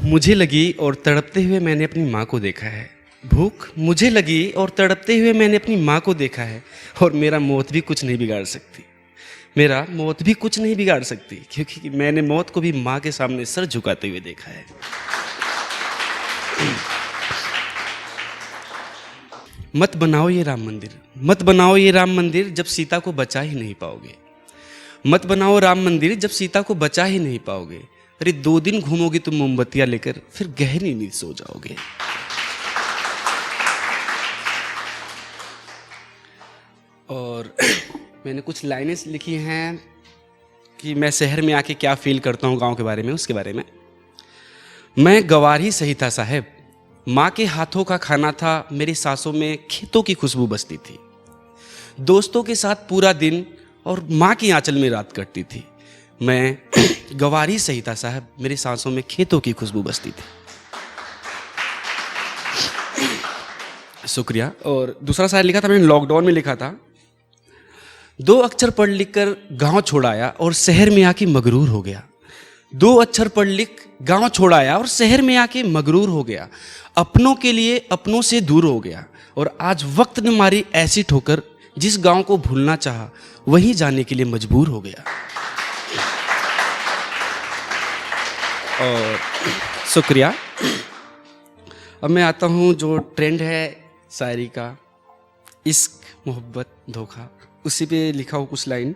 मुझे लगी और तड़पते हुए मैंने अपनी माँ को देखा है। भूख मुझे लगी और तड़पते हुए मैंने अपनी माँ को देखा है। और मेरा मौत भी कुछ नहीं बिगाड़ सकती, मेरा मौत भी कुछ नहीं बिगाड़ सकती, क्योंकि मैंने मौत को भी माँ के सामने सर झुकाते हुए देखा है। मत बनाओ ये राम मंदिर, मत बनाओ ये राम मंदिर, जब सीता को बचा ही नहीं पाओगे। मत बनाओ राम मंदिर, जब सीता को बचा ही नहीं पाओगे। अरे 2 दिन घूमोगे तुम मोमबत्तियां लेकर, फिर गहरी नींद सो जाओगे। और मैंने कुछ लाइनें लिखी हैं कि मैं शहर में आके क्या फील करता हूँ गांव के बारे में, उसके बारे में। मैं गवार ही सही था साहब, माँ के हाथों का खाना था, मेरी सांसों में खेतों की खुशबू बसती थी। दोस्तों के साथ पूरा दिन और माँ की आंचल में रात कटती थी। मैं गवार ही सही था साहब, मेरी सांसों में खेतों की खुशबू बसती थी। शुक्रिया। और दूसरा शायर लिखा था मैंने, लॉकडाउन में लिखा था। 2 अक्षर पढ़ लिख कर गाँव छोड़ाया और शहर में आके मगरूर हो गया। 2 अक्षर पढ़ लिख गाँव छोड़ाया और शहर में आके मगरूर हो गया। अपनों के लिए अपनों से दूर हो गया। और आज वक्त ने मारी ऐसी ठोकर, जिस गांव को भूलना चाहा वहीं जाने के लिए मजबूर हो गया। और शुक्रिया। अब मैं आता हूँ जो ट्रेंड है शायरी का, इश्क मोहब्बत धोखा, उसी पे लिखा हो कुछ लाइन।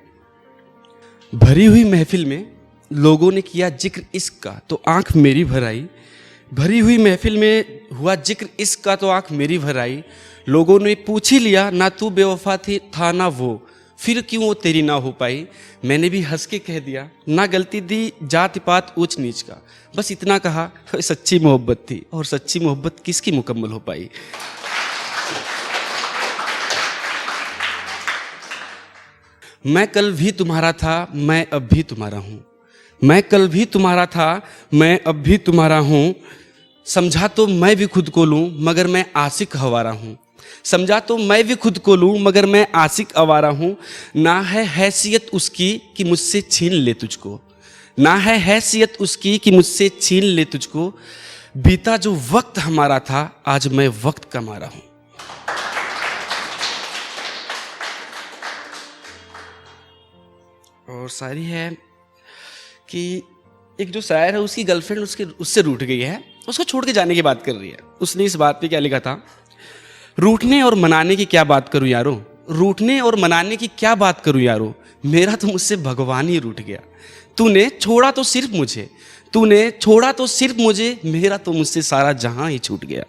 भरी हुई महफिल में लोगों ने किया जिक्र इश्क का, तो आंख मेरी भर आई। भरी हुई महफिल में हुआ जिक्र इश्क का, तो आंख मेरी भर आई। लोगों ने पूछ ही लिया, ना तू बेवफा थी था ना वो, फिर क्यों वो तेरी ना हो पाई। मैंने भी हंस के कह दिया, ना गलती दी जाति पात ऊंच नीच का, बस इतना कहा सच्ची मोहब्बत थी। और सच्ची मोहब्बत किसकी मुकम्मल हो पाई। मैं कल भी तुम्हारा था, मैं अब भी तुम्हारा हूँ। मैं कल भी तुम्हारा था, मैं अब भी तुम्हारा हूँ। समझा तो मैं भी खुद को लूँ, मगर मैं आशिक हवारा हूँ। समझा तो मैं भी खुद को लूँ, मगर मैं आशिक आवारा हूँ। ना है हैसियत उसकी कि मुझसे छीन ले तुझको, ना है हैसियत उसकी कि मुझसे छीन ले तुझको। बीता जो वक्त हमारा था, आज मैं वक्त का मारा हूँ। और शायरी है कि एक जो शायर है उसकी गर्लफ्रेंड उससे रूठ गई है, उसको छोड़ के जाने की बात कर रही है। उसने इस बात पे क्या लिखा था, रूठने और मनाने की क्या बात करूं यारो, रूठने और मनाने की क्या बात करूं यारो, मेरा तो मुझसे भगवान ही रूठ गया। तूने छोड़ा तो सिर्फ मुझे, तूने छोड़ा तो सिर्फ मुझे, मेरा तो मुझसे सारा जहां ही छूट गया।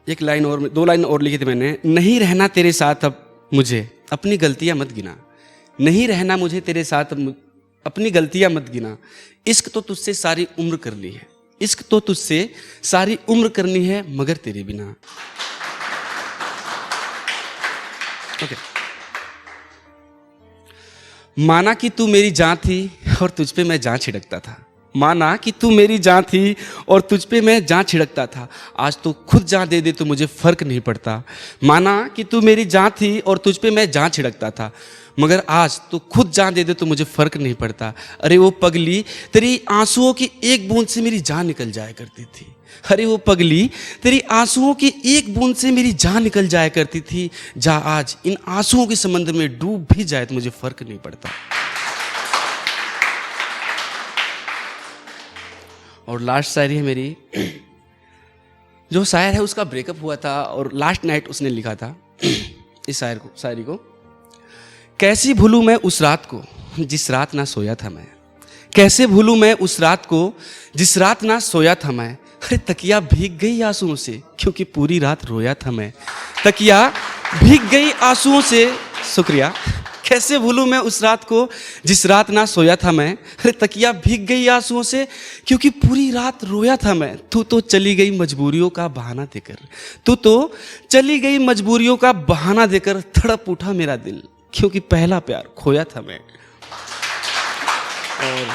एक लाइन और, 2 लाइन और लिखी थी मैंने। नहीं रहना तेरे साथ अब मुझे, अपनी गलतियां मत गिना। नहीं रहना मुझे तेरे साथ, अपनी गलतियां मत गिना। इश्क तो तुझसे सारी उम्र कर ली है, इश्क तो तुझसे सारी उम्र करनी है, मगर तेरे बिना। ओके। माना कि तू मेरी जान थी और तुझ पे मैं जान छिड़कता था। माना कि तू मेरी जान थी और तुझ पे मैं जान छिड़कता था। आज तो खुद जान दे दे तो मुझे फर्क नहीं पड़ता। माना कि तू मेरी जान थी और तुझ पे मैं जान छिड़कता था, मगर आज तो खुद जान दे दे तो मुझे फर्क नहीं पड़ता। अरे वो पगली, तेरी आंसुओं की एक बूंद से मेरी जान निकल जाया करती थी। अरे वो पगली, तेरी आंसुओं की एक बूंद से मेरी जान निकल जाया करती थी। जा आज इन आंसुओं के समंदर में डूब भी जाए तो मुझे फर्क नहीं पड़ता। और लास्ट शायरी है मेरी। जो शायर है उसका ब्रेकअप हुआ था और लास्ट नाइट उसने लिखा था इस शायरी को। कैसी भूलूं मैं उस रात को जिस रात ना सोया था मैं, कैसे भूलूं मैं उस रात को जिस रात ना सोया था मैं। अरे तकिया भीग गई आंसुओं से, क्योंकि पूरी रात रोया था मैं। तकिया भीग गई आंसुओं से, शुक्रिया। कैसे भूलूं मैं उस रात को जिस रात ना सोया था मैं। अरे तकिया भीग गई आंसुओं से, क्योंकि पूरी रात रोया था मैं। तू तो चली गई मजबूरियों का बहाना देकर, तू तो चली गई मजबूरियों का बहाना देकर। तड़प उठा मेरा दिल, क्योंकि पहला प्यार खोया था मैं। और